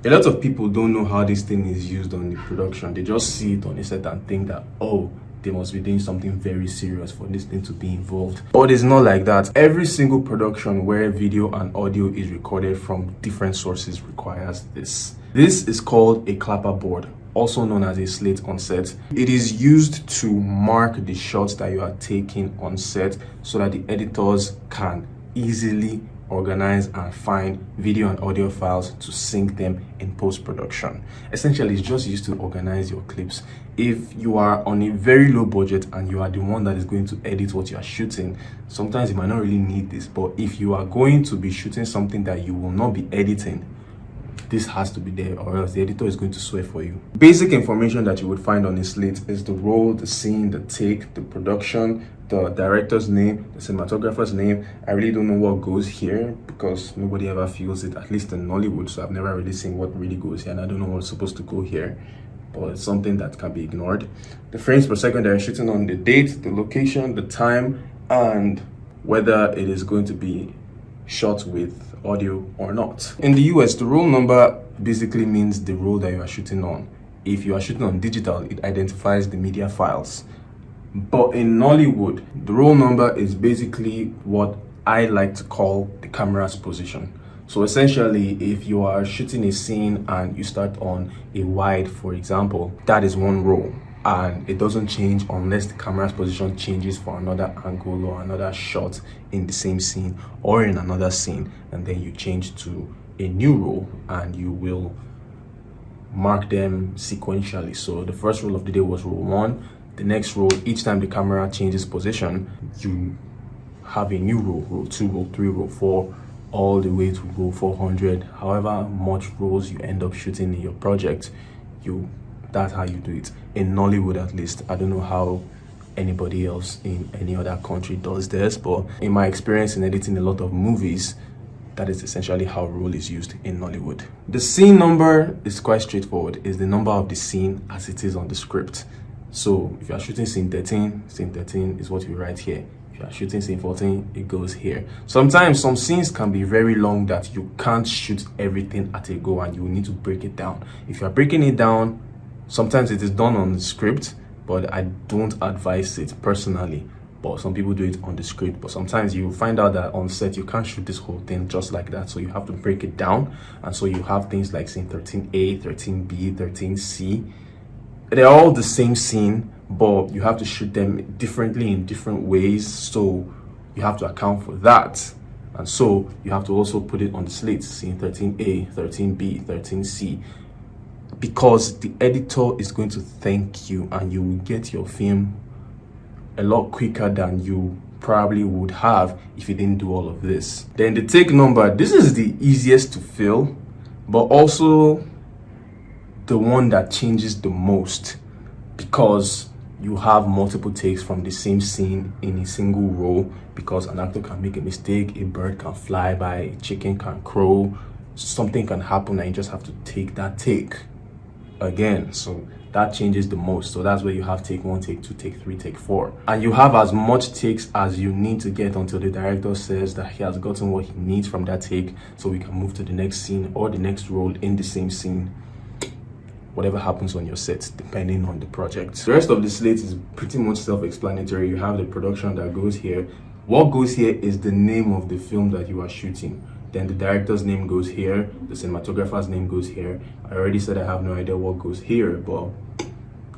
A lot of people don't know how this thing is used on the production. They just see it on a set and think that, oh, they must be doing something very serious for this thing to be involved. But it's not like that. Every single production where video and audio is recorded from different sources requires this. This is called a clapperboard, also known as a slate on set. It is used to mark the shots that you are taking on set so that the editors can easily organize and find video and audio files to sync them in post-production. Essentially, it's just used to organize your clips. If you are on a very low budget and you are the one that is going to edit what you are shooting, sometimes you might not really need this. But if you are going to be shooting something that you will not be editing, this has to be there, or else the editor is going to swear for you. Basic information that you would find on a slate is the role, the scene, the take, the production, the director's name, the cinematographer's name. I really don't know what goes here because nobody ever feels it, at least in Nollywood, so I've never really seen what really goes here, and I don't know what's supposed to go here, but it's something that can be ignored. The frames per second that you're shooting on, the date, the location, the time, and whether it is going to be shot with audio or not. In the US, the roll number basically means the roll that you are shooting on. If you are shooting on digital, it identifies the media files. But in Nollywood, the roll number is basically what I like to call the camera's position. So essentially, if you are shooting a scene and you start on a wide, for example, that is one roll. And it doesn't change unless the camera's position changes for another angle or another shot in the same scene or in another scene, and then you change to a new roll and you will mark them sequentially. So the first roll of the day was roll 1. The next roll, each time the camera changes position, you have a new roll, roll 2, roll 3, roll 4, all the way to roll 400. However much rolls you end up shooting in your project, that's how you do it. In Nollywood, at least. I don't know how anybody else in any other country does this, but in my experience in editing a lot of movies, that is essentially how roll is used in Nollywood. The scene number is quite straightforward. It's the number of the scene as it is on the script. So if you are shooting scene 13 is what you write here. If you are shooting scene 14, it goes here. Sometimes some scenes can be very long that you can't shoot everything at a go and you will need to break it down. If you are breaking it down, sometimes it is done on the script, but I don't advise it personally. But some people do it on the script. But sometimes you find out that on set, you can't shoot this whole thing just like that. So you have to break it down. And so you have things like scene 13A, 13B, 13C. They're all the same scene, but you have to shoot them differently in different ways. So you have to account for that. And so you have to also put it on the slate, scene 13A, 13B, 13C. Because the editor is going to thank you and you will get your film a lot quicker than you probably would have if you didn't do all of this. Then the take number, this is the easiest to fill, but also the one that changes the most because you have multiple takes from the same scene in a single roll, because an actor can make a mistake, a bird can fly by, a chicken can crow, something can happen and you just have to take that take again. So that changes the most. So that's where you have take 1, take 2, take 3, take 4, and you have as much takes as you need to get until the director says that he has gotten what he needs from that take, so we can move to the next scene or the next role in the same scene, whatever happens on your set depending on the project. The rest of the slate is pretty much self-explanatory. You have the production that goes here. What goes here is the name of the film that you are shooting. Then the director's name goes here, the cinematographer's name goes here. I already said I have no idea what goes here, but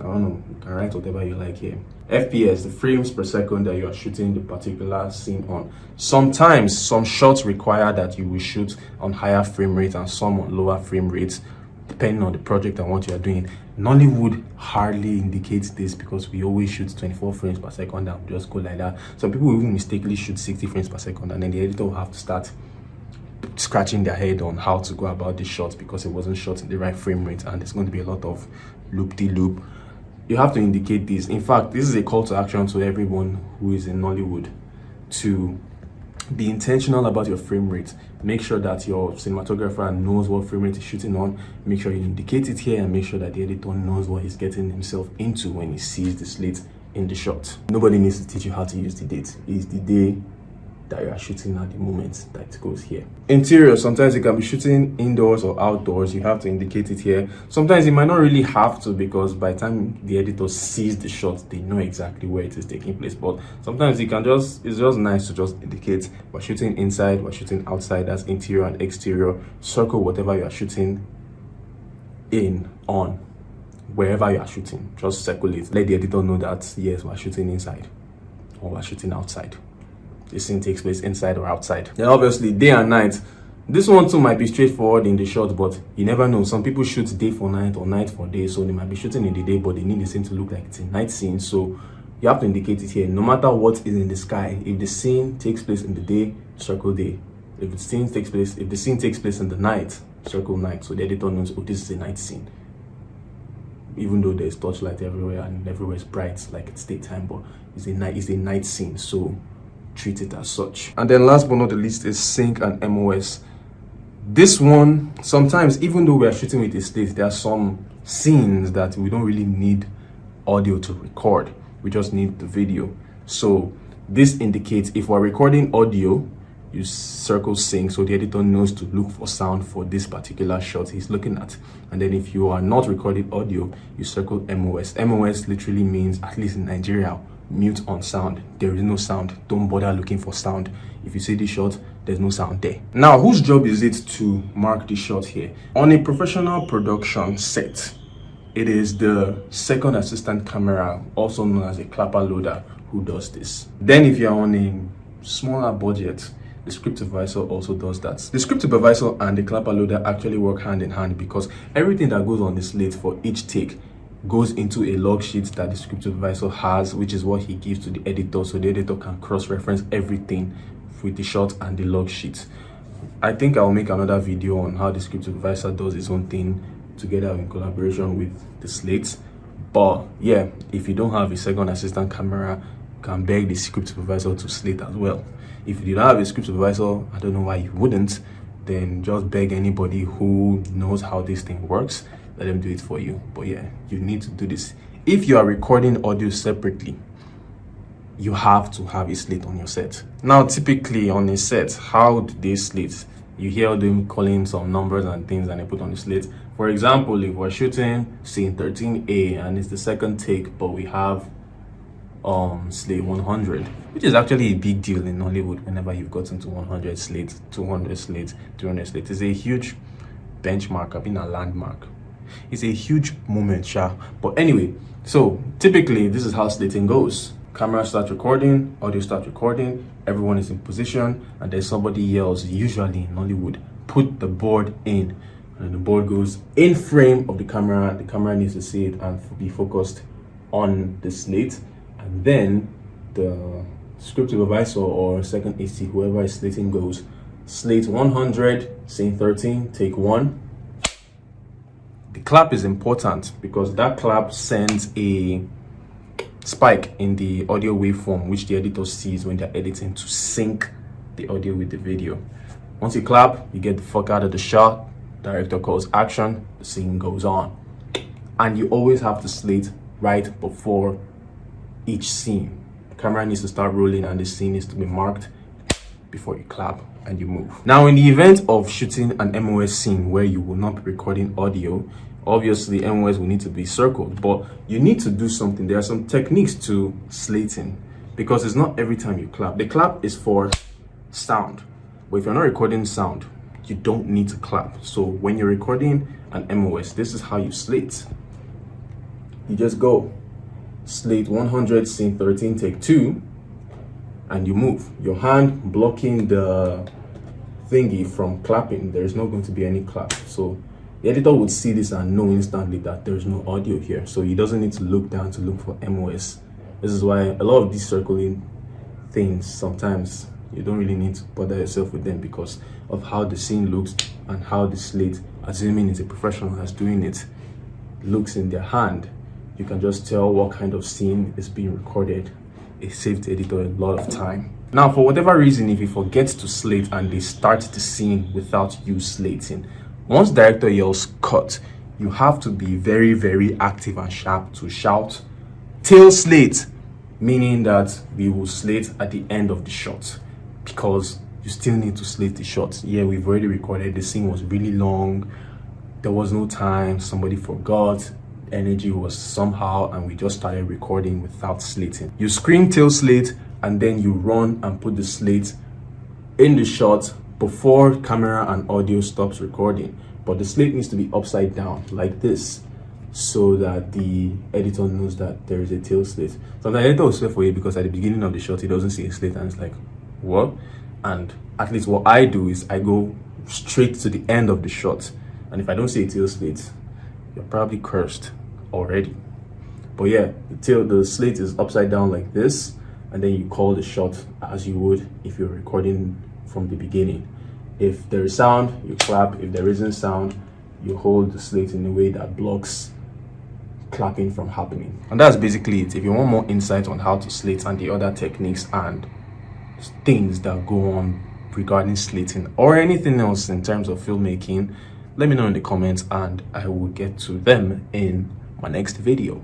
I don't know, you can write whatever you like here. FPS, the frames per second that you are shooting the particular scene on. Sometimes some shots require that you will shoot on higher frame rate and some on lower frame rates, depending on the project and what you are doing. Nollywood hardly indicates this because we always shoot 24 frames per second and just go like that. Some people even mistakenly shoot 60 frames per second and then the editor will have to start scratching their head on how to go about this shot because it wasn't shot in the right frame rate, and there's going to be a lot of loop-de-loop. You have to indicate this. In fact, this is a call to action to everyone who is in Nollywood to be intentional about your frame rate. Make sure that your cinematographer knows what frame rate he's shooting on. Make sure you indicate it here and make sure that the editor knows what he's getting himself into when he sees the slate in the shot. Nobody needs to teach you how to use the date. It's the day that you are shooting at the moment that it goes here. Interior, sometimes you can be shooting indoors or outdoors. You have to indicate it here. Sometimes you might not really have to, because by the time the editor sees the shot, they know exactly where it is taking place. But sometimes you can it's just nice to just indicate we're shooting inside, we're shooting outside. That's interior and exterior. Circle whatever you are shooting on wherever you are shooting. Just circle it. Let the editor know that yes, we're shooting inside or we're shooting outside. This scene takes place inside or outside. Then obviously day and night. This one too might be straightforward in the shot, but you never know. Some people shoot day for night or night for day, so they might be shooting in the day, but they need the scene to look like it's a night scene. So you have to indicate it here. No matter what is in the sky, if the scene takes place in the day, circle day. If the scene takes place in the night, circle night. So the editor knows, oh, this is a night scene. Even though there's torchlight everywhere and everywhere is bright, like it's daytime, but it's a night scene. So treat it as such. And then last but not the least is sync and MOS. This one, sometimes even though we are shooting with a slate, there are some scenes that we don't really need audio to record. We just need the video. So this indicates if we're recording audio, you circle sync so the editor knows to look for sound for this particular shot he's looking at. And then if you are not recording audio, you circle MOS. MOS literally means, at least in Nigeria, mute on sound. There is no sound. Don't bother looking for sound. If you see the shot, there's no sound there. Now, whose job is it to mark the shot here? On a professional production set, it is the second assistant camera, also known as a clapper loader, who does this. Then if you're on a smaller budget, the script supervisor also does that. The script supervisor and the clapper loader actually work hand in hand, because everything that goes on the slate for each take goes into a log sheet that the script supervisor has, which is what he gives to the editor, so the editor can cross-reference everything with the shot and the log sheet. I think I'll make another video on how the script supervisor does his own thing together in collaboration with the slate. But yeah, if you don't have a second assistant camera, you can beg the script supervisor to slate as well. If you don't have a script supervisor, I don't know why you wouldn't, then just beg anybody who knows how this thing works, let them do it for you. But yeah, you need to do this. If you are recording audio separately, you have to have a slate on your set. Now, typically on a set, how do they slate? You hear them calling some numbers and things and they put on the slate. For example, if we're shooting scene 13A and it's the second take, but we have slate 100, which is actually a big deal in Nollywood. Whenever you've gotten to 100 slate, 200 slate, 300 slate, it's a huge benchmark, I mean a landmark. It's a huge moment, sha. But anyway, so typically this is how slating goes. Camera starts recording, audio starts recording, everyone is in position, and then somebody yells, usually in Nollywood, put the board in, and the board goes in frame of the camera. The camera needs to see it and be focused on the slate, and then the script supervisor or second AC, whoever is slating, goes slate 100, scene 13, take 1. The clap is important because that clap sends a spike in the audio waveform, which the editor sees when they're editing to sync the audio with the video. Once you clap, you get the fuck out of the shot, director calls action, the scene goes on. And you always have to slate right before each scene. The camera needs to start rolling and the scene needs to be marked before you clap and you move. Now, in the event of shooting an MOS scene where you will not be recording audio, obviously MOS will need to be circled, but you need to do something. There are some techniques to slating because it's not every time you clap. The clap is for sound, but if you're not recording sound, you don't need to clap. So when you're recording an MOS, this is how you slate. You just go slate 100, scene 13, take 2, and you move your hand blocking the thingy from clapping. There is not going to be any clap, so the editor would see this and know instantly that there's no audio here, so he doesn't need to look down to look for MOS. This is why a lot of these circling things, sometimes you don't really need to bother yourself with them because of how the scene looks and how the slate, assuming it's a professional that's doing it, looks in their hand. You can just tell what kind of scene is being recorded. It saves the editor a lot of time. Now, for whatever reason, if you forget to slate and they start the scene without you slating, once director yells cut, you have to be very, very active and sharp to shout tail slate, meaning that we will slate at the end of the shot. because you still need to slate the shots. Yeah, we've already recorded, the scene was really long, there was no time, somebody forgot, energy was somehow, and we just started recording without slating. You screen tail slate, and then you run and put the slate in the shot before camera and audio stops recording. But the slate needs to be upside down like this, so that the editor knows that there is a tail slate. So the editor will swear for you, because at the beginning of the shot he doesn't see a slate and it's like, what? And at least what I do is I go straight to the end of the shot, and if I don't see a tail slate, you're probably cursed already. But yeah, the slate is upside down like this, and then you call the shot as you would if you're recording from the beginning. If there is sound, you clap. If there isn't sound, you hold the slate in a way that blocks clapping from happening. And that's basically it. If you want more insight on how to slate and the other techniques and things that go on regarding slating or anything else in terms of filmmaking, let me know in the comments and I will get to them in my next video.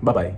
Bye bye.